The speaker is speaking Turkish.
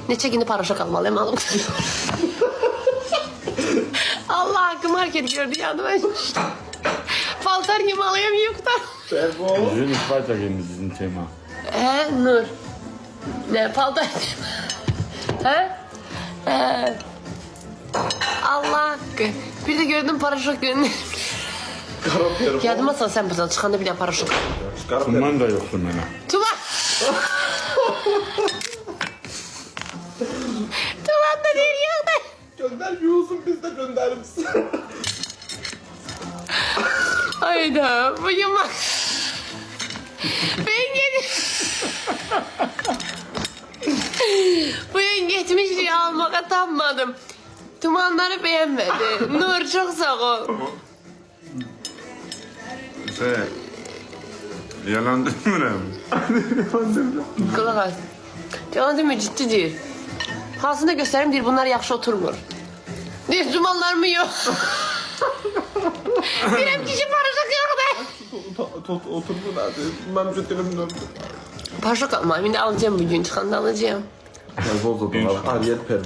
Neçə günü paraşok almalıyım alım. Allah hakkı market gördü yanıma. Paltar gibi alayım yoktan. Yüzün ispat çekeyim sizin tema. Nur. Ne paltar? Allah hakkı. Bir de gördüm paraşok gönderdim. Yadıma sal sen buradan çıkanda bir de paraşok. Bundan da yoksun bana. Tuman. Tuman da değil yok da. Göndermiyorsun biz de gönderir misin? Hayda bugün bak. Ben geldim. Bugün geçmişliği almaya tanmadım. Tumanları beğenmedi. Nur çok sağ ol. Yalan demiyorum. Kulak as. Yalan deme ciddi değil. Aslında gösterim değil bunlar yaxşı oturmur. Diye dumanlar mı yok? Benim kişi paraşok yok da. Oturdu nerede? Ben kötülüm döndü. Paraşok almayayım yine alacağım bugün çıkanda alacağım. Pervoz o da var. Ariyet pervoz.